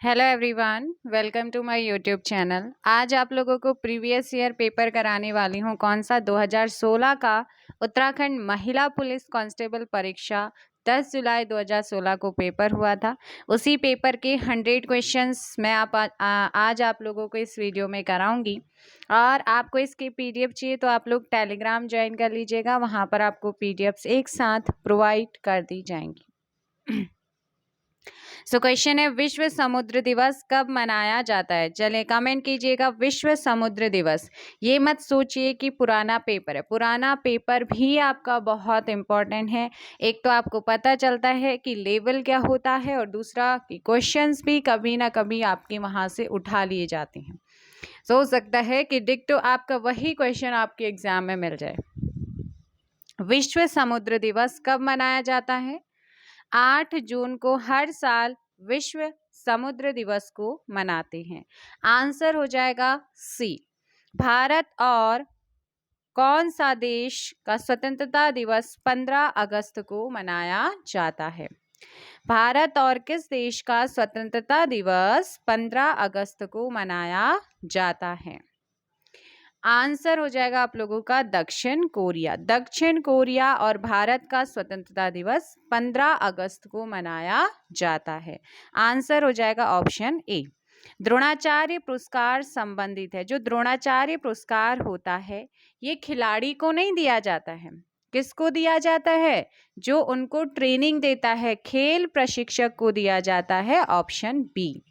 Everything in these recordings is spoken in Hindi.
Hello everyone, welcome to my YouTube channel. आज आप लोगों को प्रीवियस ईयर पेपर कराने वाली हूँ। कौन सा? 2016 का उत्तराखंड महिला पुलिस कांस्टेबल परीक्षा 10 जुलाई 2016 को पेपर हुआ था। उसी पेपर के 100 क्वेश्चंस मैं आज आप लोगों को इस वीडियो में कराऊंगी। और आपको इसकी पीडीएफ चाहिए तो आप लोग टेलीग्राम ज्वाइन कर लीजिएगा, वहाँ पर आपको पीडीएफ्स एक साथ प्रोवाइड कर दी जाएंगी। सो क्वेश्चन है, विश्व समुद्र दिवस कब मनाया जाता है? चलिए कमेंट कीजिएगा विश्व समुद्र दिवस। ये मत सोचिए कि पुराना पेपर है, पुराना पेपर भी आपका बहुत इंपॉर्टेंट है। एक तो आपको पता चलता है कि लेवल क्या होता है, और दूसरा कि क्वेश्चंस भी कभी ना कभी आपके वहाँ से उठा लिए जाते हैं। हो सकता है कि डिक्टो आपका वही क्वेश्चन आपके एग्जाम में मिल जाए। विश्व समुद्र दिवस कब मनाया जाता है? 8 जून को हर साल विश्व समुद्र दिवस को मनाते हैं। आंसर हो जाएगा सी। भारत और कौन सा देश का स्वतंत्रता दिवस 15 अगस्त को मनाया जाता है? भारत और किस देश का स्वतंत्रता दिवस 15 अगस्त को मनाया जाता है? आंसर हो जाएगा आप लोगों का दक्षिण कोरिया। दक्षिण कोरिया और भारत का स्वतंत्रता दिवस 15 अगस्त को मनाया जाता है। आंसर हो जाएगा ऑप्शन ए। द्रोणाचार्य पुरस्कार संबंधित है। जो द्रोणाचार्य पुरस्कार होता है ये खिलाड़ी को नहीं दिया जाता है। किसको दिया जाता है? जो उनको ट्रेनिंग देता है, खेल प्रशिक्षक को दिया जाता है। Option B.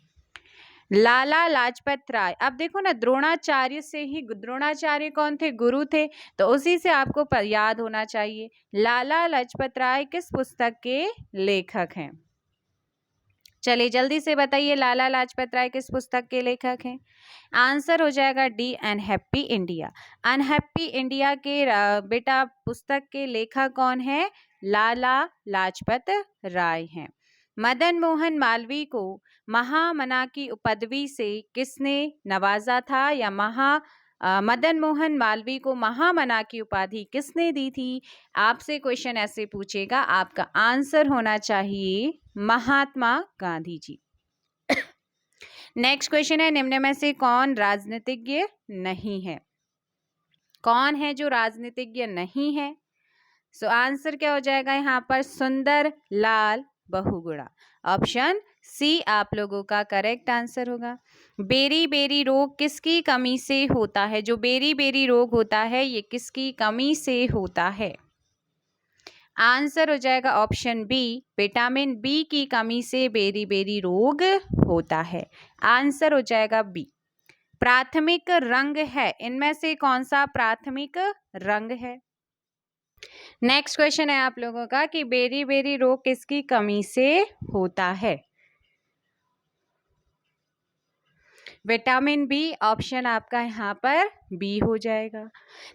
लाला लाजपत राय। अब देखो ना, द्रोणाचार्य से ही, द्रोणाचार्य कौन थे? गुरु थे, तो उसी से आपको याद होना चाहिए। लाला लाजपत राय किस पुस्तक के लेखक हैं? चलिए जल्दी से बताइए, लाला लाजपत राय किस पुस्तक के लेखक हैं? आंसर हो जाएगा D, unhappy India. Unhappy India के बेटा पुस्तक के लेखक कौन है? लाला लाजपत राय हैं। मदन मोहन मालवीय को महामना की पदवी से किसने नवाजा था, या मदन मोहन मालवीय को महामना की उपाधि किसने दी थी? आपसे क्वेश्चन ऐसे पूछेगा, आपका आंसर होना चाहिए महात्मा गांधी जी। नेक्स्ट क्वेश्चन है, निम्न में से कौन राजनीतिज्ञ नहीं है? कौन है जो राजनीतिज्ञ नहीं है? सो आंसर क्या हो जाएगा यहाँ पर? सुंदर लाल बहुगुणा। ऑप्शन सी आप लोगों का करेक्ट आंसर होगा। बेरी बेरी रोग किसकी कमी से होता है? जो बेरी बेरी रोग होता है ये किसकी कमी से होता है? आंसर हो जाएगा ऑप्शन बी, विटामिन बी की कमी से बेरी बेरी रोग होता है। आंसर हो जाएगा बी। प्राथमिक रंग है, इनमें से कौन सा प्राथमिक रंग है? नेक्स्ट क्वेश्चन है आप लोगों का कि बेरी बेरी रोग किसकी कमी से होता है? Vitamin B. ऑप्शन आपका यहाँ पर बी हो जाएगा।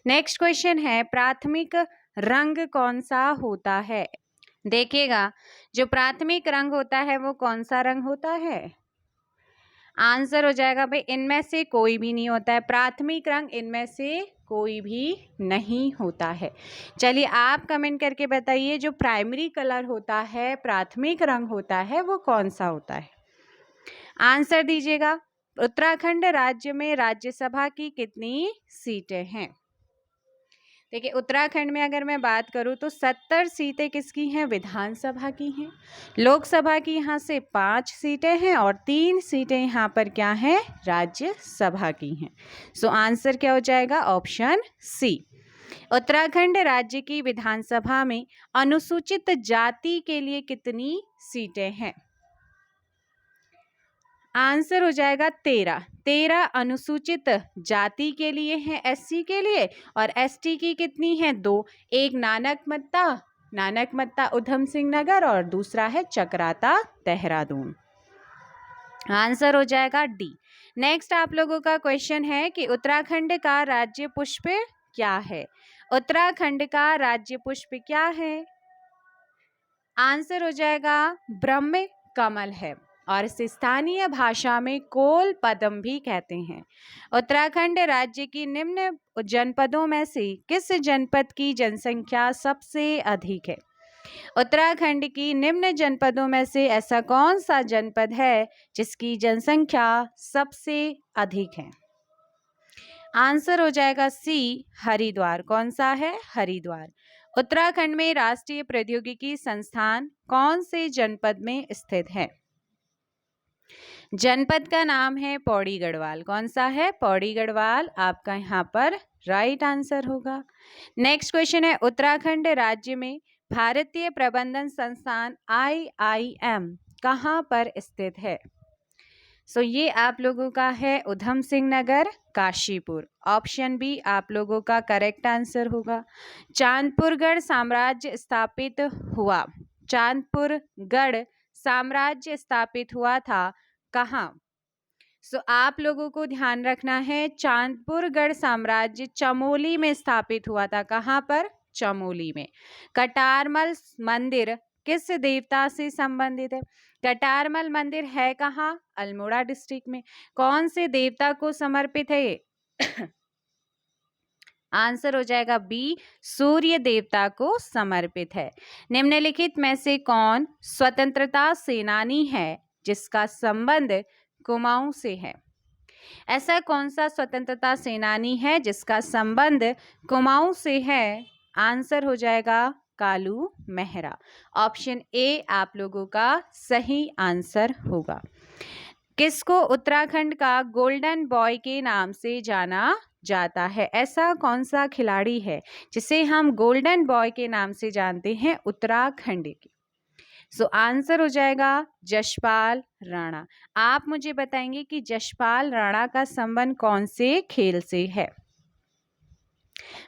नेक्स्ट क्वेश्चन है, प्राथमिक रंग कौन सा होता है? देखिएगा, जो प्राथमिक रंग होता है वो कौन सा रंग होता है? आंसर हो जाएगा भाई, इनमें से कोई भी नहीं होता है। प्राथमिक रंग इनमें से कोई भी नहीं होता है। चलिए आप कमेंट करके बताइए, जो प्राइमरी कलर होता है, प्राथमिक रंग होता है, वो कौन सा होता है? आंसर दीजिएगा। उत्तराखंड राज्य में राज्यसभा की कितनी सीटें हैं? देखिए उत्तराखंड में अगर मैं बात करूं तो 70 सीटें किसकी हैं? विधानसभा की हैं। लोकसभा की यहाँ से 5 सीटें हैं और 3 सीटें यहाँ पर क्या हैं? राज्यसभा की हैं। सो आंसर क्या हो जाएगा? Option C. उत्तराखंड राज्य की विधानसभा में अनुसूचित जाति के लिए कितनी सीटें हैं? आंसर हो जाएगा 13। 13 अनुसूचित जाति के लिए है, एससी के लिए, और एसटी की कितनी है? 2। एक नानक मत्ता उधम सिंह नगर और दूसरा है चक्राता देहरादून। आंसर हो जाएगा डी। नेक्स्ट आप लोगों का क्वेश्चन है कि उत्तराखंड का राज्य पुष्प क्या है? उत्तराखंड का राज्य पुष्प क्या है? आंसर हो जाएगा ब्रह्म कमल है, और इसे स्थानीय भाषा में कोल पदम भी कहते हैं। उत्तराखंड राज्य की निम्न जनपदों में से किस जनपद की जनसंख्या सबसे अधिक है? उत्तराखंड की निम्न जनपदों में से ऐसा कौन सा जनपद है जिसकी जनसंख्या सबसे अधिक है? आंसर हो जाएगा सी, हरिद्वार। कौन सा है? हरिद्वार। उत्तराखंड में राष्ट्रीय प्रौद्योगिकी संस्थान कौन से जनपद में स्थित है? जनपद का नाम है पौड़ी गढ़वाल। कौन सा है? पौड़ी गढ़वाल आपका यहाँ पर राइट आंसर होगा। नेक्स्ट क्वेश्चन है, उत्तराखंड राज्य में भारतीय प्रबंधन संस्थान IIM कहाँ पर स्थित है? ये आप लोगों का है उधम सिंह नगर, काशीपुर। ऑप्शन बी आप लोगों का करेक्ट आंसर होगा। चांदपुरगढ़ साम्राज्य स्थापित हुआ, चांदपुरगढ़ साम्राज्य स्थापित हुआ था कहाँ? आप लोगों को ध्यान रखना है, चांदपुरगढ़ साम्राज्य चमोली में स्थापित हुआ था। कहाँ पर? चमोली में। कटारमल मंदिर किस देवता से संबंधित है? कटारमल मंदिर है कहाँ? अल्मोड़ा डिस्ट्रिक्ट में। कौन से देवता को समर्पित है ये? आंसर हो जाएगा बी, सूर्य देवता को समर्पित है। निम्नलिखित में से कौन स्वतंत्रता सेनानी है जिसका संबंध कुमाऊं से है? ऐसा कौन सा स्वतंत्रता सेनानी है जिसका संबंध कुमाऊं से है? आंसर हो जाएगा कालू मेहरा। ऑप्शन ए आप लोगों का सही आंसर होगा। किसको उत्तराखंड का गोल्डन बॉय के नाम से जाना जाता है? ऐसा कौन सा खिलाड़ी है जिसे हम गोल्डन बॉय के नाम से जानते हैं उत्तराखंड की? आंसर हो जाएगा जशपाल राणा। आप मुझे बताएंगे कि जशपाल राणा का संबंध कौन से खेल से है?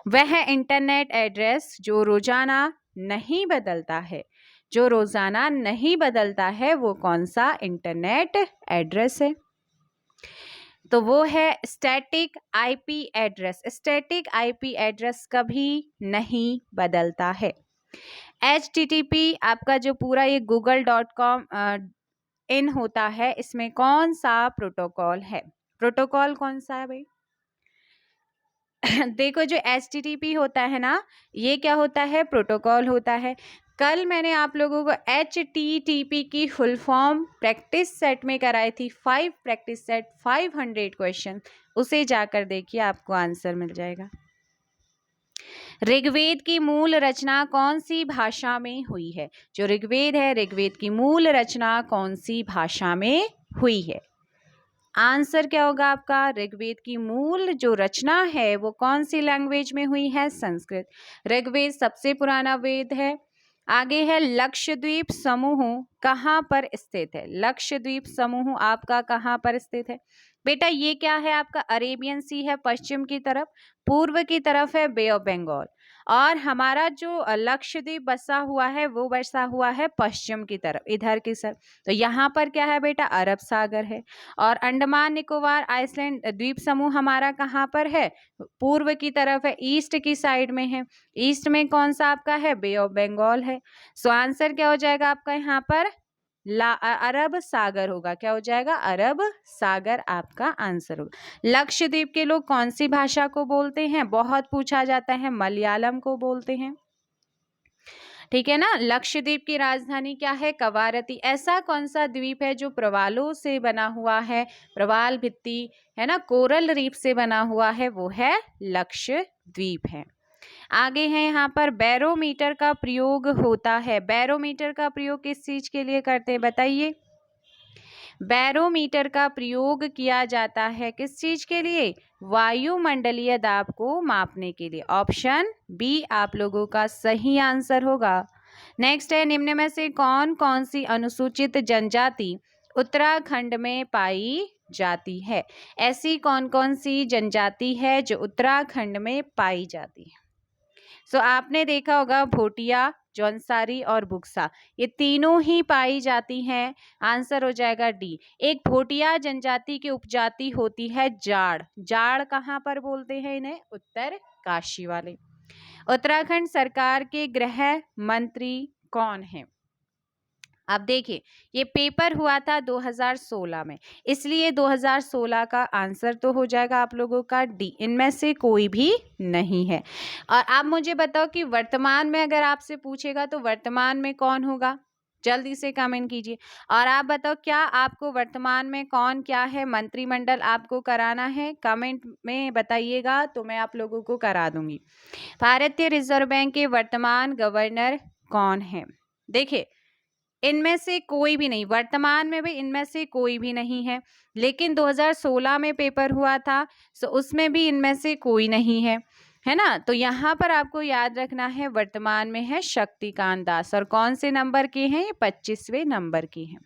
वह इंटरनेट एड्रेस जो रोजाना नहीं बदलता है, जो रोजाना नहीं बदलता है, वो कौन सा इंटरनेट एड्रेस है? तो वो है static IP address. Static IP address कभी नहीं बदलता है। HTTP आपका जो पूरा ये google.com इन होता है, इसमें कौन सा प्रोटोकॉल है? प्रोटोकॉल कौन सा है भाई? देखो जो HTTP होता है ना, ये क्या होता है? प्रोटोकॉल होता है। कल मैंने आप लोगों को HTTP की फुल फॉर्म प्रैक्टिस सेट में कराई थी, 5 प्रैक्टिस सेट 500 क्वेश्चन, उसे जाकर देखिए आपको आंसर मिल जाएगा। ऋग्वेद की मूल रचना कौन सी भाषा में हुई है? जो ऋग्वेद है, ऋग्वेद की मूल रचना कौन सी भाषा में हुई है? आंसर क्या होगा आपका? ऋग्वेद की मूल जो रचना है वो कौन सी लैंग्वेज में हुई है? संस्कृत। ऋग्वेद सबसे पुराना वेद है। आगे है लक्षद्वीप समूह कहाँ पर स्थित है? लक्षद्वीप समूह आपका कहाँ पर स्थित है? बेटा ये क्या है आपका? अरेबियन सी है पश्चिम की तरफ, पूर्व की तरफ है बे ऑफ बंगाल, और हमारा जो लक्षद्वीप बसा हुआ है वो बसा हुआ है पश्चिम की तरफ, इधर की तरफ। तो यहाँ पर क्या है बेटा? अरब सागर है। और अंडमान निकोबार आइसलैंड द्वीप समूह हमारा कहाँ पर है? पूर्व की तरफ है, ईस्ट की साइड में है। ईस्ट में कौन सा आपका है? बे ऑफ बंगाल है। आंसर क्या हो जाएगा आपका यहाँ पर? अरब सागर होगा। क्या हो जाएगा? अरब सागर आपका आंसर होगा। लक्षद्वीप के लोग कौन सी भाषा को बोलते हैं? बहुत पूछा जाता है, मलयालम को बोलते हैं। ठीक है ना। लक्षद्वीप की राजधानी क्या है? कवारती। ऐसा कौन सा द्वीप है जो प्रवालों से बना हुआ है? प्रवाल भित्ति है ना, कोरल रीफ से बना हुआ है, वो है लक्षद्वीप है। आगे है यहाँ पर बैरोमीटर का प्रयोग होता है। बैरोमीटर का प्रयोग किस चीज के लिए करते हैं बताइए? बैरोमीटर का प्रयोग किया जाता है किस चीज के लिए? वायुमंडलीय दाब को मापने के लिए। ऑप्शन बी आप लोगों का सही आंसर होगा। नेक्स्ट है, निम्न में से कौन कौन सी अनुसूचित जनजाति उत्तराखंड में पाई जाती है? ऐसी कौन कौन सी जनजाति है जो उत्तराखंड में पाई जाती है? आपने देखा होगा भोटिया, जौनसारी और बुक्सा, ये तीनों ही पाई जाती हैं। आंसर हो जाएगा डी। एक भोटिया जनजाति की उपजाति होती है जाड़। जाड़ कहाँ पर बोलते हैं इन्हें? उत्तर काशी वाले। उत्तराखंड सरकार के गृह मंत्री कौन है? अब देखिए, ये पेपर हुआ था 2016 में, इसलिए 2016 का आंसर तो हो जाएगा आप लोगों का डी, इनमें से कोई भी नहीं है। और आप मुझे बताओ कि वर्तमान में अगर आपसे पूछेगा तो वर्तमान में कौन होगा, जल्दी से कमेंट कीजिए। और आप बताओ, क्या आपको वर्तमान में कौन क्या है, मंत्रिमंडल आपको कराना है, कमेंट में बताइएगा तो मैं आप लोगों को करा दूंगी। भारतीय रिजर्व बैंक के वर्तमान गवर्नर कौन है? देखिए, इनमें से कोई भी नहीं, वर्तमान में भी इनमें से कोई भी नहीं है, लेकिन 2016 में पेपर हुआ था तो उसमें भी इनमें से कोई नहीं है ना। तो यहाँ पर आपको याद रखना है, वर्तमान में है शक्तिकांत दास, और कौन से नंबर के हैं? ये 25वें नंबर के हैं।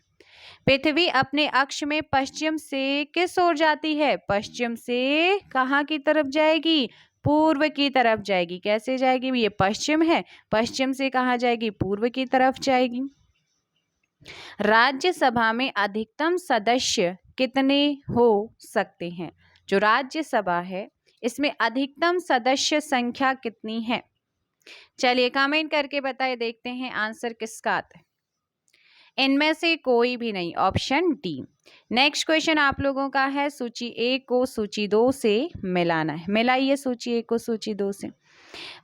पृथ्वी अपने अक्ष में पश्चिम से किस ओर जाती है? पश्चिम से कहाँ की तरफ जाएगी? पूर्व की तरफ जाएगी। कैसे जाएगी? ये पश्चिम है, पश्चिम से कहाँ जाएगी? पूर्व की तरफ जाएगी। राज्यसभा में अधिकतम सदस्य कितने हो सकते हैं? जो राज्यसभा है इसमें अधिकतम सदस्य संख्या कितनी है? चलिए कमेंट करके बताइए, देखते हैं आंसर किसका आता है। इनमें से कोई भी नहीं, ऑप्शन डी। नेक्स्ट क्वेश्चन आप लोगों का है, सूची 1 को सूची 2 से मिलाना है। मिलाइए सूची 1 को सूची 2 से।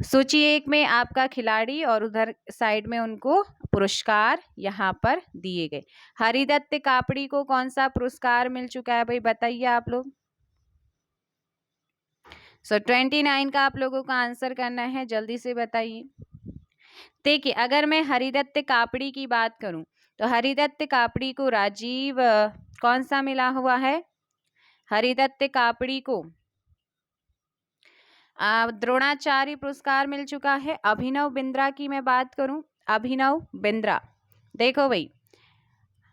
सूची 1 में आपका खिलाड़ी और उधर साइड में उनको पुरस्कार यहाँ पर दिए गए। हरिदत्त कापड़ी को कौन सा पुरस्कार मिल चुका है भाई, बताइए आप लोग। 29 का आप लोगों का आंसर करना है, जल्दी से बताइए। देखिए, अगर मैं हरिदत्त कापड़ी की बात करूं तो हरिदत्त कापड़ी को राजीव कौन सा मिला हुआ है? हरिदत्त कापड़ी को द्रोणाचार्य पुरस्कार मिल चुका है। अभिनव बिंद्रा की मैं बात करूं, अभिनव बिंद्रा, देखो भाई,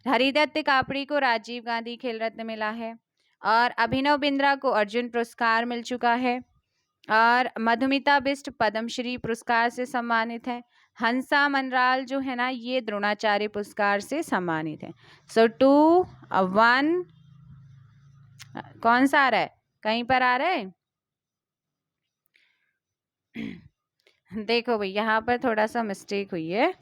हरिदत्त कापड़ी को राजीव गांधी खेल रत्न मिला है, और अभिनव बिंद्रा को अर्जुन पुरस्कार मिल चुका है, और मधुमिता बिष्ट पद्मश्री पुरस्कार से सम्मानित है। हंसा मनराल जो है ना, ये द्रोणाचार्य पुरस्कार से सम्मानित है। सो 2 1 कौन सा आ रहा है? कहीं पर आ रहा है? देखो भाई, यहाँ पर थोड़ा सा मिस्टेक हुई है।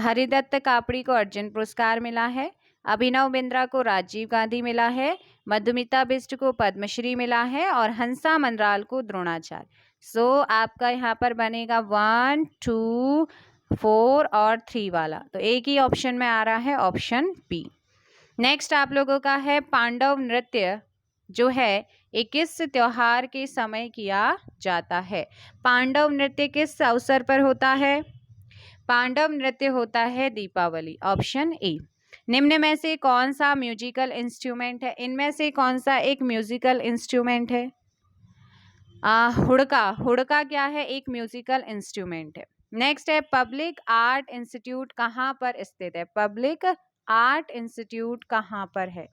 हरिदत्त कापड़ी को अर्जुन पुरस्कार मिला है, अभिनव बिंद्रा को राजीव गांधी मिला है, मधुमिता बिष्ट को पद्मश्री मिला है, और हंसा मनराल को द्रोणाचार्य। सो आपका यहाँ पर बनेगा 1 2 4 और 3 वाला, तो एक ही ऑप्शन में आ रहा है, ऑप्शन बी। नेक्स्ट आप लोगों का है, पांडव नृत्य जो है ये किस त्योहार के समय किया जाता है? पांडव नृत्य किस अवसर पर होता है? पांडव नृत्य होता है दीपावली, ऑप्शन ए। निम्न में से कौन सा म्यूजिकल इंस्ट्रूमेंट है? इनमें से कौन सा एक म्यूजिकल इंस्ट्रूमेंट है? हुड़का। हुड़का क्या है? एक म्यूजिकल इंस्ट्रूमेंट है। नेक्स्ट है, पब्लिक आर्ट इंस्टीट्यूट कहाँ पर स्थित है? पब्लिक आर्ट इंस्टीट्यूट कहाँ पर है?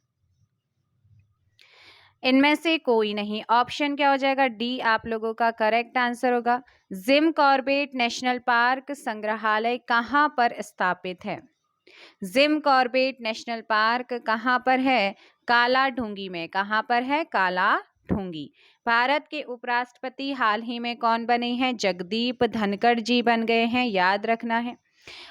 इनमें से कोई नहीं, ऑप्शन क्या हो जाएगा? डी आप लोगों का करेक्ट आंसर होगा। जिम कॉर्बेट नेशनल पार्क संग्रहालय कहाँ पर स्थापित है? जिम कॉर्बेट नेशनल पार्क कहाँ पर है? काला ढूंगी में। कहाँ पर है? काला ढूंगी। भारत के उपराष्ट्रपति हाल ही में कौन बने हैं? जगदीप धनखड़ जी बन गए हैं, याद रखना है।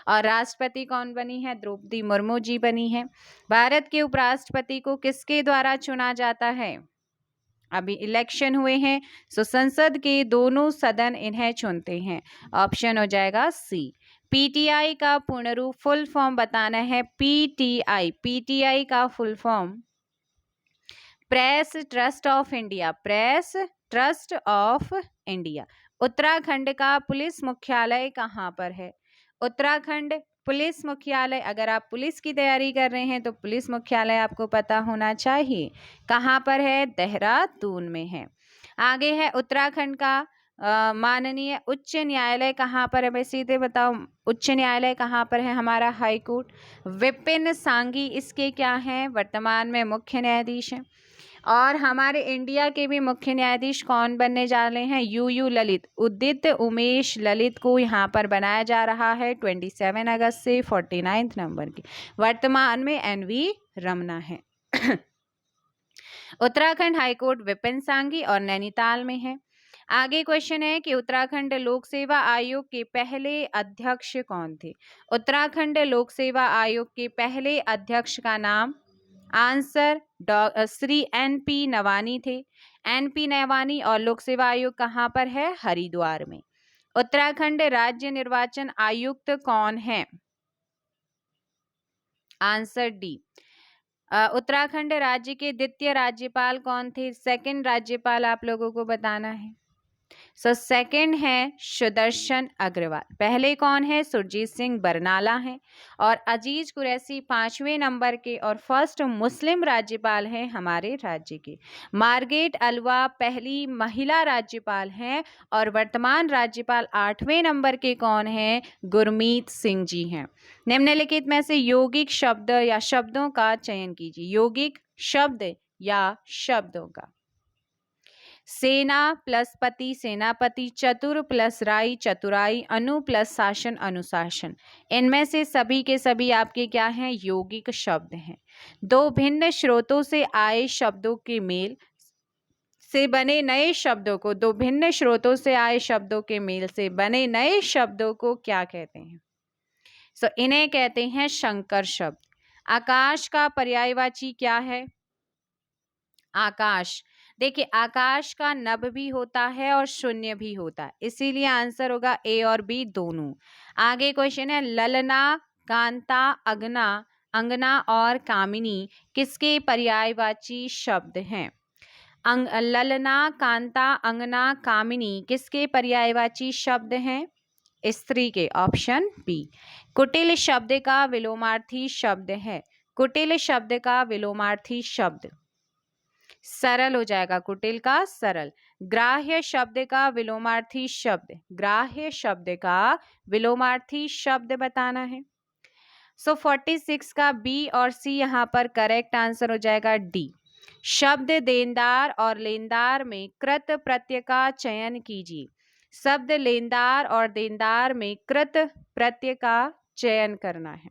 और राष्ट्रपति कौन बनी है? द्रौपदी मुर्मू जी बनी है। भारत के उपराष्ट्रपति को किसके द्वारा चुना जाता है? अभी इलेक्शन हुए हैं, सो संसद के दोनों सदन इन्हें चुनते हैं, ऑप्शन हो जाएगा सी। पीटीआई का पूर्ण रूप फुल फॉर्म बताना है। पीटीआई, पीटीआई का full form press trust of India, press trust of India. Uttarakhand का पुलिस मुख्यालय कहाँ पर है? उत्तराखंड पुलिस मुख्यालय, अगर आप पुलिस की तैयारी कर रहे हैं तो पुलिस मुख्यालय आपको पता होना चाहिए। कहाँ पर है? देहरादून में है। आगे है, उत्तराखंड का माननीय उच्च न्यायालय कहाँ पर है? भाई सीधे बताओ, उच्च न्यायालय कहाँ पर है? हमारा हाई कोर्ट। विपिन सांघी इसके क्या हैं? वर्तमान में मुख्य न्यायाधीश हैं। और हमारे इंडिया के भी मुख्य न्यायाधीश कौन बनने जा रहे हैं? यू ललित, उदित उमेश ललित को यहाँ पर बनाया जा रहा है 27 अगस्त से 49 नंबर की। वर्तमान में NV रमना है। उत्तराखंड हाईकोर्ट विपिन सांघी और नैनीताल में है। आगे क्वेश्चन है कि उत्तराखंड लोक सेवा आयोग के पहले अध्यक्ष कौन थे? उत्तराखंड लोक सेवा आयोग के पहले अध्यक्ष का नाम, आंसर श्री एन.पी. नवानी थे। एन.पी. नवानी। और लोक सेवा आयोग कहाँ पर है? हरिद्वार में। उत्तराखंड राज्य निर्वाचन आयुक्त कौन है? Answer D. उत्तराखंड राज्य के द्वितीय राज्यपाल कौन थे? सेकंड राज्यपाल आप लोगों को बताना है। सेकंड है सुदर्शन अग्रवाल। पहले कौन है? सुरजीत सिंह बरनाला हैं। और अजीज कुरैशी 5वें नंबर के और फर्स्ट मुस्लिम राज्यपाल हैं हमारे राज्य के। मार्गरेट अलवा पहली महिला राज्यपाल हैं और वर्तमान राज्यपाल 8वें नंबर के कौन हैं? गुरमीत सिंह जी हैं। निम्नलिखित में से यौगिक शब्द या शब्दों का चयन कीजिए। यौगिक शब्द या शब्दों का। सेना प्लस पति सेनापति, चतुर प्लस राई चतुराई, अनु प्लस शासन अनुशासन। इनमें से सभी के सभी आपके क्या हैं? यौगिक शब्द हैं। दो भिन्न स्रोतों से आए शब्दों के मेल से बने नए शब्दों को, दो भिन्न स्रोतों से आए शब्दों के मेल से बने नए शब्दों को क्या कहते हैं? इन्हें कहते हैं संकर शब्द। आकाश का पर्यायवाची क्या है? आकाश। देखिए आकाश का नभ भी होता है और शून्य भी होता है, इसीलिए आंसर होगा ए और बी दोनों। आगे क्वेश्चन है ललना, कांता, अगना, अंगना और कामिनी किसके पर्यायवाची शब्द हैं? ललना, कांता, अंगना, कामिनी किसके पर्यायवाची शब्द हैं? स्त्री के। Option B. कुटिल शब्द का विलोमार्थी शब्द है। कुटिल शब्द का विलोमार्थी शब्द सरल हो जाएगा। कुटिल का सरल। ग्राह्य शब्द का विलोमार्थी शब्द, ग्राह्य शब्द का विलोमार्थी शब्द बताना है। 46 का बी और सी यहाँ पर करेक्ट आंसर हो जाएगा डी। शब्द देनदार और लेनदार में कृत प्रत्यय का चयन कीजिए। शब्द लेनदार और देनदार में कृत प्रत्यय का चयन करना है।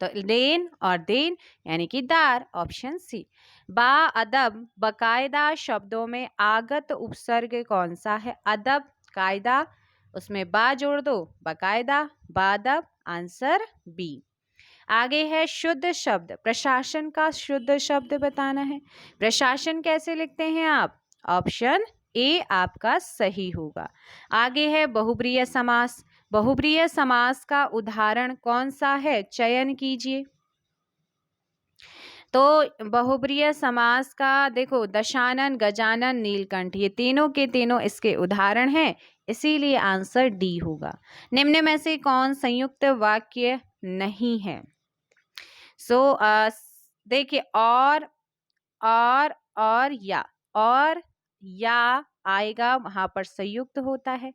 तो लेन और देन यानी कि दार। Option C. बा अदब बकायदा शब्दों में आगत उपसर्ग कौन सा है? अदब, कायदा, उसमें बा जोड़ दो, बकायदा, बादब। Answer B. आगे है शुद्ध शब्द। प्रशासन का शुद्ध शब्द बताना है। प्रशासन कैसे लिखते हैं आप? ऑप्शन ए आपका सही होगा। आगे है बहुब्रीय समास। बहुब्रीय समास का उदाहरण कौन सा है? चयन कीजिए। तो बहुब्रीय समास का देखो दशानन, गजानन, नीलकंठ ये तीनों के तीनों इसके उदाहरण हैं, इसीलिए आंसर डी होगा। निम्न में से कौन संयुक्त वाक्य नहीं है? देखिए और या आएगा वहां पर संयुक्त होता है।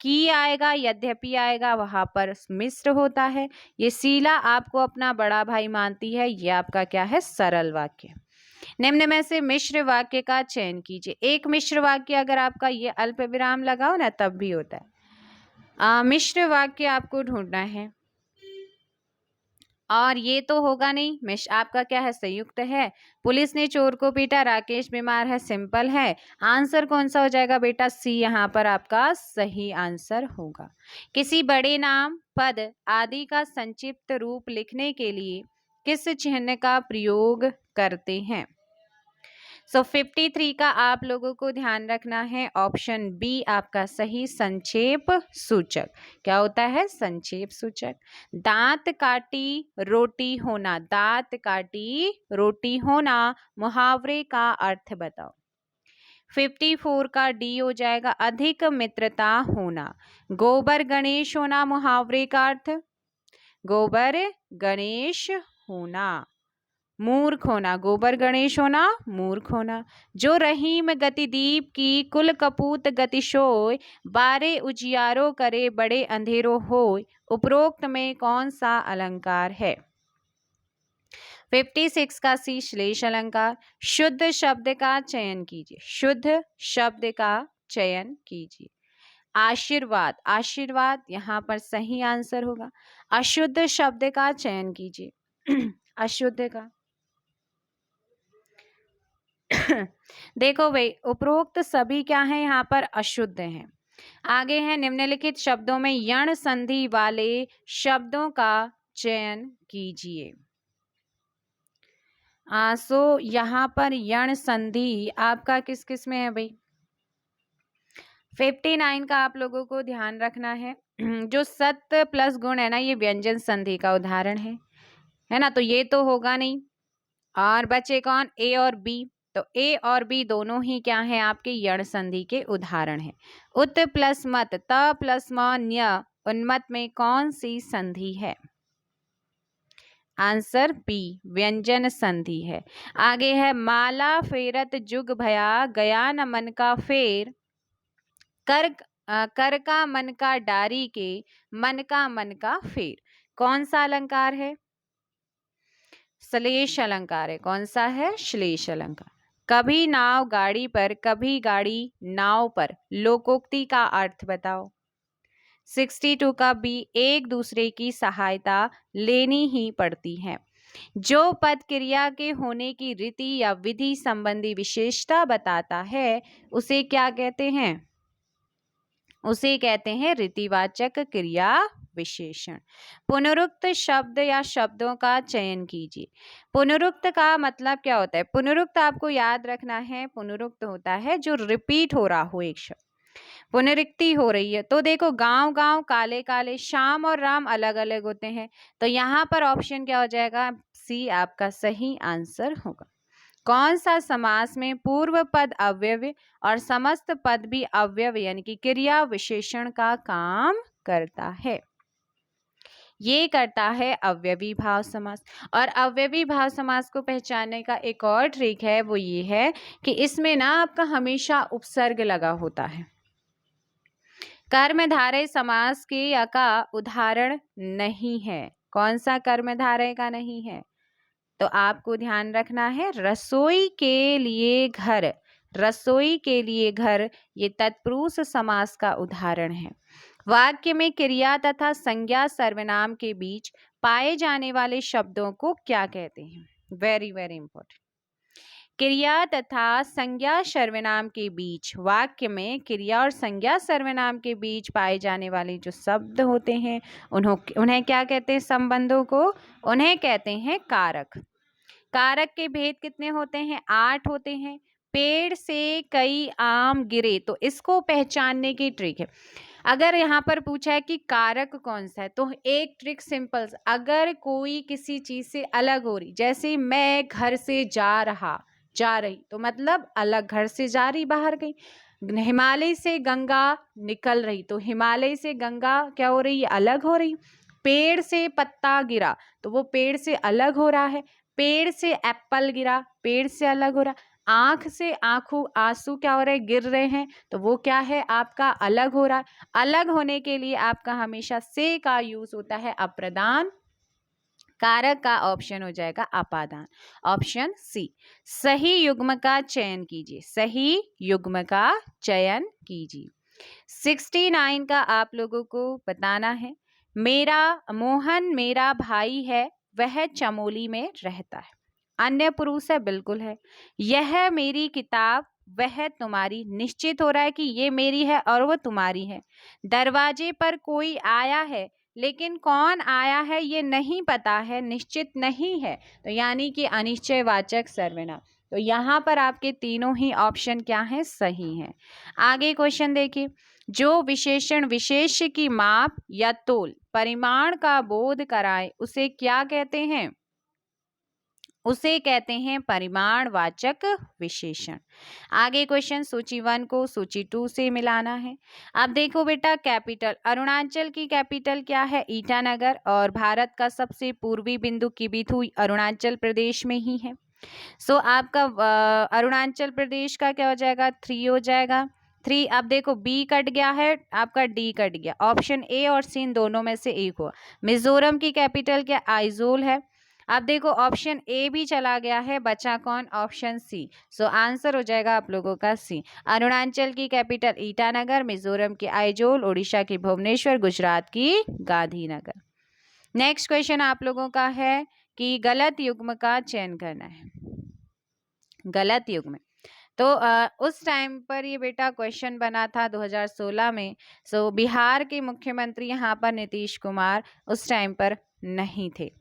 की आएगा, यद्यपि आएगा वहां पर मिश्र होता है। ये शीला आपको अपना बड़ा भाई मानती है, ये आपका क्या है? सरल वाक्य। निम्न में से मिश्र वाक्य का चयन कीजिए। एक मिश्र वाक्य अगर आपका ये अल्प विराम लगाओ ना तब भी होता है। मिश्र वाक्य आपको ढूंढना है और ये तो होगा नहीं। आपका क्या है? संयुक्त है। पुलिस ने चोर को पीटा, राकेश बीमार है, सिंपल है। आंसर कौन सा हो जाएगा बेटा? सी यहाँ पर आपका सही आंसर होगा। किसी बड़े नाम, पद आदि का संक्षिप्त रूप लिखने के लिए किस चिन्ह का प्रयोग करते हैं? 53 का आप लोगों को ध्यान रखना है। ऑप्शन बी आपका सही, संक्षेप सूचक। क्या होता है? संक्षेप सूचक। दांत काटी रोटी होना, दांत काटी रोटी होना मुहावरे का अर्थ बताओ। 54 का डी हो जाएगा, अधिक मित्रता होना। गोबर गणेश होना मुहावरे का अर्थ, गोबर गणेश होना, मूर्ख होना। गोबर गणेश होना, मूर्ख होना। जो रहीम गतिदीप की कुल कपूत गति सोय, बारे उजियारो करे बड़े अंधेरो होय, उपरोक्त में कौन सा अलंकार है? 56 का सी श्लेष अलंकार। शुद्ध शब्द का चयन कीजिए। शुद्ध शब्द का चयन कीजिए। आशीर्वाद, आशीर्वाद यहाँ पर सही आंसर होगा। अशुद्ध शब्द का चयन कीजिए। अशुद्ध का देखो भाई, उपरोक्त सभी क्या है यहाँ पर अशुद्ध हैं। आगे है, निम्नलिखित शब्दों में यण संधि वाले शब्दों का चयन कीजिए। सो यहाँ पर यण संधि आपका किस किस में है भाई? 59 का आप लोगों को ध्यान रखना है। जो सत प्लस गुण है ना, ये व्यंजन संधि का उदाहरण है ना, तो ये तो होगा नहीं। और बचे कौन? ए और बी। तो ए और बी दोनों ही क्या है? आपके यण संधि के उदाहरण हैं। उत प्लस मत, त प्लस म, न्य, उन्मत में कौन सी संधि है? आंसर बी, व्यंजन संधि है। आगे है, माला फेरत जुग भया, गया न मन का फेर, कर का मन का डारी के, मन का फेर। कौन सा अलंकार है? श्लेष अलंकार है। कौन सा है? श्लेष अलंकार। कभी नाव गाड़ी पर, कभी गाड़ी नाव पर, लोकोक्ति का अर्थ बताओ। 62 का बी, एक दूसरे की सहायता लेनी ही पड़ती है। जो पद क्रिया के होने की रीति या विधि संबंधी विशेषता बताता है, उसे क्या कहते हैं? उसे कहते हैं रीतिवाचक क्रिया विशेषण। पुनरुक्त शब्द या शब्दों का चयन कीजिए। पुनरुक्त का मतलब क्या होता है? पुनरुक्त आपको याद रखना है, पुनरुक्त होता है जो रिपीट हो रहा हो एक शब्द, पुनरुक्ति हो रही है। तो देखो, गांव गांव, काले काले, श्याम और राम अलग अलग होते हैं। तो यहाँ पर ऑप्शन क्या हो जाएगा? सी आपका सही आंसर होगा। कौन सा समास में पूर्व पद अव्यय और समस्त पद भी अव्यय यानी कि क्रिया विशेषण का काम करता है? ये करता है अव्ययी भाव समास। और अव्ययी भाव समास को पहचानने का एक और ट्रिक है, वो ये है कि इसमें ना आपका हमेशा उपसर्ग लगा होता है। कर्मधारय समास के या का उदाहरण नहीं है। कौन सा कर्मधारय का नहीं है? तो आपको ध्यान रखना है, रसोई के लिए घर, रसोई के लिए घर, ये तत्पुरुष समास का उदाहरण है। वाक्य में क्रिया तथा संज्ञा सर्वनाम के बीच पाए जाने वाले शब्दों को क्या कहते हैं? Very very important. क्रिया तथा संज्ञा सर्वनाम के बीच, वाक्य में क्रिया और संज्ञा सर्वनाम के बीच पाए जाने वाले जो शब्द होते हैं, उन्हें क्या कहते हैं? संबंधों को उन्हें कहते हैं कारक। कारक के भेद कितने होते हैं? 8 होते हैं। पेड़ से कई आम गिरे, तो इसको पहचानने की ट्रिक है। अगर यहाँ पर पूछा है कि कारक कौन सा है, तो एक ट्रिक सिंपल, अगर कोई किसी चीज से अलग हो रही, जैसे मैं घर से जा रही, तो मतलब अलग, घर से जा रही, बाहर गई। हिमालय से गंगा निकल रही, तो हिमालय से गंगा क्या हो रही है? अलग हो रही। पेड़ से पत्ता गिरा, तो वो पेड़ से अलग हो रहा है। पेड़ से एप्पल गिरा, पेड़ से अलग हो रहा। आंख से आंसू क्या हो रहे? गिर रहे हैं, तो वो क्या है? आपका अलग हो रहा है। अलग होने के लिए आपका हमेशा से का यूज होता है अप्रदान, कारक का ऑप्शन हो जाएगा अपादान। Option C. सही युग्म का चयन कीजिए, सही युग्म का चयन कीजिए। 69 का आप लोगों को बताना है, मोहन मेरा भाई है, वह चमोली में रहता है। अन्य पुरुष है, बिल्कुल है। यह मेरी किताब, वह तुम्हारी। निश्चित हो रहा है कि ये मेरी है और वो तुम्हारी है। दरवाजे पर कोई आया है, लेकिन कौन आया है ये नहीं पता है, निश्चित नहीं है, तो यानी कि अनिश्चयवाचक सर्वनाम। तो यहाँ पर आपके तीनों ही ऑप्शन क्या हैं? सही हैं। आगे क्वेश्चन देखिए, जो विशेषण विशेष की माप या तोल, परिमाण का बोध कराए, उसे क्या कहते हैं? उसे कहते हैं परिमाणवाचक विशेषण। आगे क्वेश्चन, सूची 1 को सूची 2 से मिलाना है। अब देखो बेटा, कैपिटल, अरुणाचल की कैपिटल क्या है? ईटानगर। और भारत का सबसे पूर्वी बिंदु किबिथु अरुणाचल प्रदेश में ही है। सो आपका अरुणाचल प्रदेश का क्या हो जाएगा? 3 हो जाएगा। 3। अब देखो, बी कट गया है, आपका डी कट गया। ऑप्शन ए और सी दोनों में से एक हुआ। मिजोरम की कैपिटल क्या? आइजोल है। अब देखो, ऑप्शन ए भी चला गया है, बचा कौन? Option C. सो आंसर हो जाएगा आप लोगों का सी। अरुणाचल की कैपिटल ईटानगर, मिजोरम की आइजोल, उड़ीसा की भुवनेश्वर, गुजरात की गांधीनगर। नेक्स्ट क्वेश्चन आप लोगों का है कि गलत युग्म का चयन करना है। गलत युग्म, तो उस टाइम पर ये बेटा क्वेश्चन बना था 2016 में। सो बिहार के मुख्यमंत्री यहाँ पर नीतीश कुमार उस टाइम पर नहीं थे।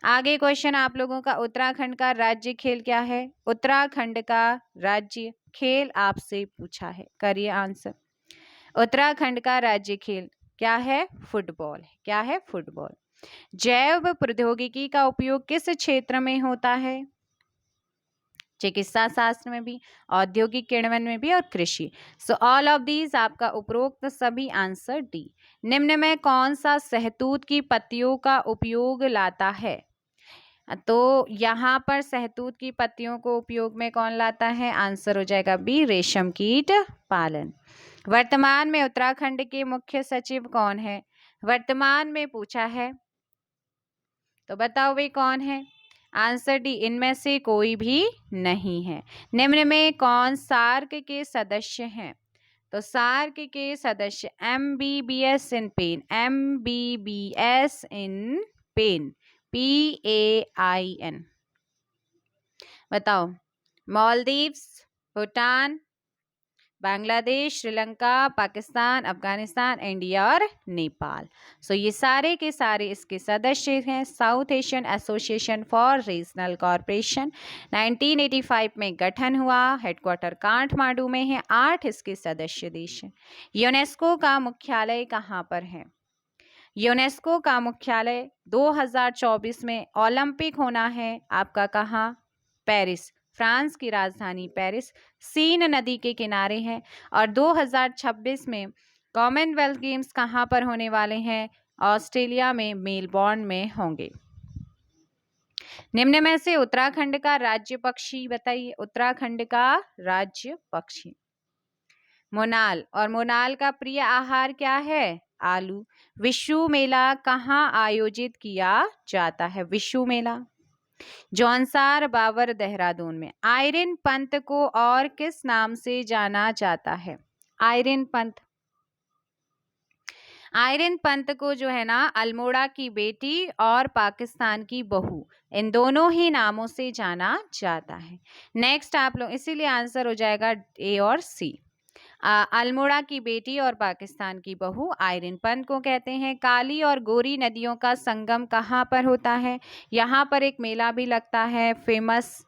आगे क्वेश्चन आप लोगों का, उत्तराखंड का राज्य खेल क्या है? उत्तराखंड का राज्य खेल आपसे पूछा है, करिए आंसर। उत्तराखंड का राज्य खेल क्या है? फुटबॉल। क्या है? फुटबॉल। जैव प्रौद्योगिकी का उपयोग किस क्षेत्र में होता है? चिकित्सा शास्त्र में भी, औद्योगिक किण्वन में भी और कृषि। सो ऑल ऑफ दीज आपका उपरोक्त सभी आंसर डी। निम्न में कौन सा शहतूत की पत्तियों का उपयोग लाता है? तो यहाँ पर शहतूत की पत्तियों को उपयोग में कौन लाता है? आंसर हो जाएगा बी, रेशम कीट पालन। वर्तमान में उत्तराखंड के मुख्य सचिव कौन है? वर्तमान में पूछा है, तो बताओ वे कौन है? आंसर डी, इनमें से कोई भी नहीं है। निम्न में कौन सार्क के सदस्य हैं? तो सार्क के सदस्य MBBS इन पेन, MBBS इन पेन, PAIN। बताओ, मालदीव्स, भूटान, बांग्लादेश, श्रीलंका, पाकिस्तान, अफगानिस्तान, इंडिया और नेपाल। सो ये सारे के सारे इसके सदस्य हैं। South Asian association for regional corporation 1985 में गठन हुआ, हेडक्वार्टर काठमांडू में है, 8 इसके सदस्य देश हैं। यूनेस्को का मुख्यालय कहाँ पर है? यूनेस्को का मुख्यालय 2024 में ओलंपिक होना है आपका कहाँ? पेरिस, फ्रांस की राजधानी पेरिस, सीन नदी के किनारे है। और 2026 में कॉमनवेल्थ गेम्स कहाँ पर होने वाले हैं? ऑस्ट्रेलिया में मेलबोर्न में होंगे। निम्न में से उत्तराखंड का राज्य पक्षी बताइए। उत्तराखंड का राज्य पक्षी मोनाल, और मोनाल का प्रिय आहार क्या है? आलू। विशु मेला कहाँ आयोजित किया जाता है? विशु मेला जौनसार बावर देहरादून में। आयरन पंत को और किस नाम से जाना जाता है? आयरन पंत, आयरन पंत को जो है ना अल्मोड़ा की बेटी और पाकिस्तान की बहू, इन दोनों ही नामों से जाना जाता है। नेक्स्ट आप लोग, इसीलिए आंसर हो जाएगा ए और सी। अल्मोड़ा की बेटी और पाकिस्तान की बहू आयरन पंत को कहते हैं। काली और गोरी नदियों का संगम कहाँ पर होता है? यहाँ पर एक मेला भी लगता है फेमस।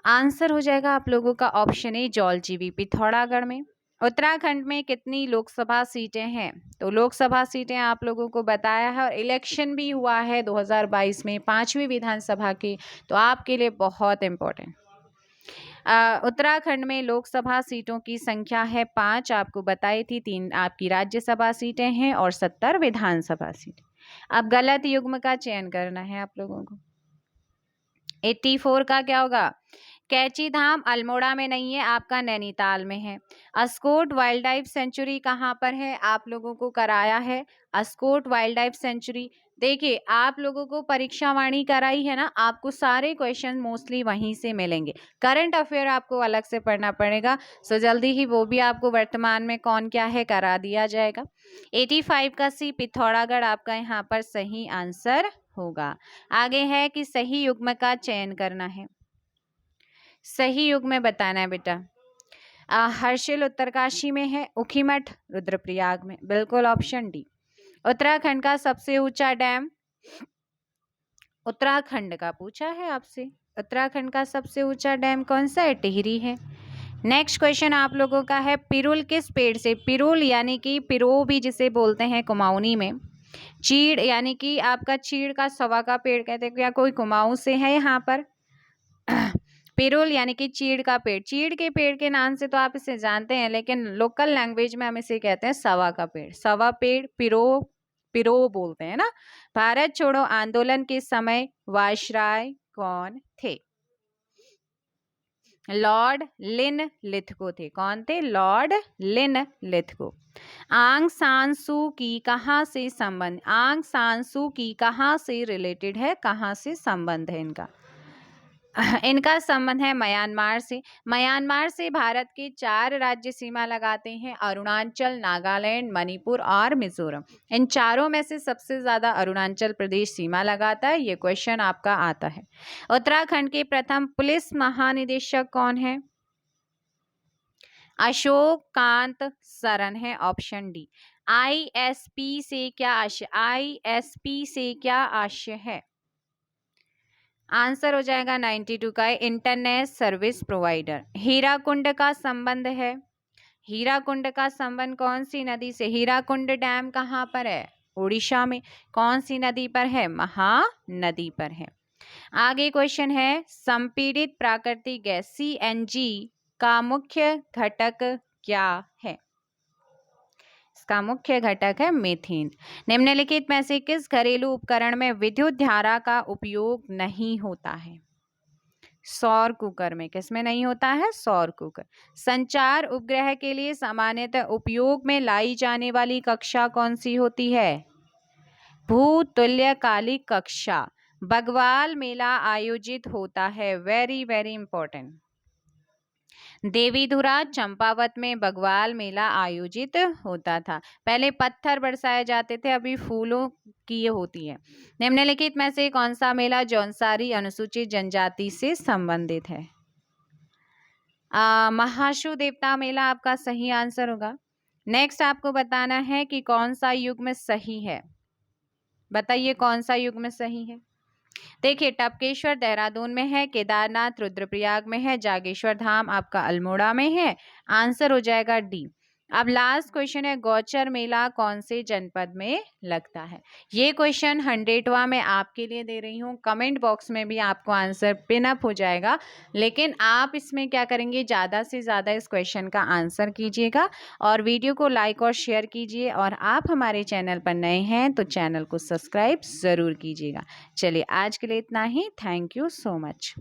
आंसर हो जाएगा आप लोगों का ऑप्शन ए, जौलजीबी, पिथौरागढ़ में। उत्तराखंड में कितनी लोकसभा सीटें हैं? तो लोकसभा सीटें आप लोगों को बताया है, और इलेक्शन भी हुआ है 2022 में 5वीं विधानसभा की, तो आपके लिए बहुत इंपॉर्टेंट। उत्तराखंड में लोकसभा सीटों की संख्या है 5, आपको बताई थी। 3 आपकी राज्यसभा सीटें हैं और 70 विधानसभा सीट। अब गलत युग्म का चयन करना है आप लोगों को। 84 का क्या होगा? कैची धाम अल्मोड़ा में नहीं है, आपका नैनीताल में है। अस्कोट वाइल्ड लाइफ सेंचुरी कहाँ पर है? आप लोगों को कराया है अस्कोट वाइल्ड लाइफ सेंचुरी। देखिए, आप लोगों को परीक्षा वाणी कराई है ना, आपको सारे क्वेश्चन मोस्टली वहीं से मिलेंगे। करंट अफेयर आपको अलग से पढ़ना पड़ेगा, सो जल्दी ही वो भी आपको वर्तमान में कौन क्या है करा दिया जाएगा। 85 का सी, पिथौरागढ़ आपका यहाँ पर सही आंसर होगा। आगे है कि सही युग्म का चयन करना है। सही युग्म बताना है बेटा। हर्षिल उत्तरकाशी में है, उखीमठ रुद्रप्रयाग में, बिल्कुल ऑप्शन डी। उत्तराखंड का सबसे ऊंचा डैम, उत्तराखंड का पूछा है आपसे, उत्तराखंड का सबसे ऊंचा डैम कौन सा है? टिहरी है। नेक्स्ट क्वेश्चन आप लोगों का है, पिरुल किस पेड़ से? पिरुल यानी कि पिरो भी जिसे बोलते हैं कुमाऊनी में। चीड़ यानी कि आपका चीड़ का सवा का पेड़ कहते हैं, क्या कोई कुमाऊं से है यहाँ पर? पिरुल यानी कि चीड़ का पेड़। चीड़ के पेड़ के नाम से तो आप इसे जानते हैं, लेकिन लोकल लैंग्वेज में हम इसे कहते हैं सवा का पेड़। सवा पेड़, पिरो, पिरो बोलते हैं ना। भारत छोड़ो आंदोलन के समय वायसराय कौन थे? लॉर्ड लिन लिथगो थे। कौन थे? लॉर्ड लिन लिथगो। आंग सान सू की कहाँ से संबंध, आंग सान सू की कहाँ से रिलेटेड है, कहाँ से संबंध है इनका? इनका संबंध है म्यांमार से। म्यांमार से भारत के 4 राज्य सीमा लगाते हैं, अरुणाचल, नागालैंड, मणिपुर और मिजोरम। इन चारों में से सबसे ज्यादा अरुणाचल प्रदेश सीमा लगाता है। ये क्वेश्चन आपका आता है। उत्तराखंड के प्रथम पुलिस महानिदेशक कौन है? अशोक कांत सरन है ऑप्शन डी। आईएसपी से क्या आशय, आईएसपी से क्या आशय है? आंसर हो जाएगा 92 का इंटरनेट सर्विस प्रोवाइडर। हीराकुंड का संबंध है, हीराकुंड का संबंध कौन सी नदी से? हीराकुंड डैम कहाँ पर है? उड़ीसा में। कौन सी नदी पर है? महानदी पर है। आगे क्वेश्चन है, संपीड़ित प्राकृतिक गैस सीएनजी का मुख्य घटक क्या है? इसका मुख्य घटक है मीथेन। निम्नलिखित में से किस घरेलू उपकरण में विद्युत धारा का उपयोग नहीं होता है? सौर कुकर में। किसमें नहीं होता है? सौर कुकर। संचार उपग्रह के लिए सामान्यतः उपयोग में लाई जाने वाली कक्षा कौन सी होती है? भूतुल्यकालिक कक्षा। बगवाल मेला आयोजित होता है, very very important. Devidhura Champawat में बगवाल मेला आयोजित होता था। पहले पत्थर बरसाए जाते थे, अभी फूलों की होती है। निम्नलिखित में से कौन सा मेला जौनसारी अनुसूचित जनजाति से संबंधित है? महाशु देवता मेला आपका सही आंसर होगा। नेक्स्ट आपको बताना है कि कौन सा युग में सही है। बताइए कौन सा युग में सही है। देखिए, टपकेश्वर देहरादून में है, केदारनाथ रुद्रप्रयाग में है, जागेश्वर धाम आपका अल्मोड़ा में है। आंसर हो जाएगा डी। अब लास्ट क्वेश्चन है, गौचर मेला कौन से जनपद में लगता है? ये क्वेश्चन 100वां में आपके लिए दे रही हूँ। कमेंट बॉक्स में भी आपको आंसर पिन अप हो जाएगा, लेकिन आप इसमें क्या करेंगे, ज़्यादा से ज़्यादा इस क्वेश्चन का आंसर कीजिएगा और वीडियो को लाइक और शेयर कीजिए। और आप हमारे चैनल पर नए हैं तो चैनल को सब्सक्राइब ज़रूर कीजिएगा। चलिए आज के लिए इतना ही। Thank you so much.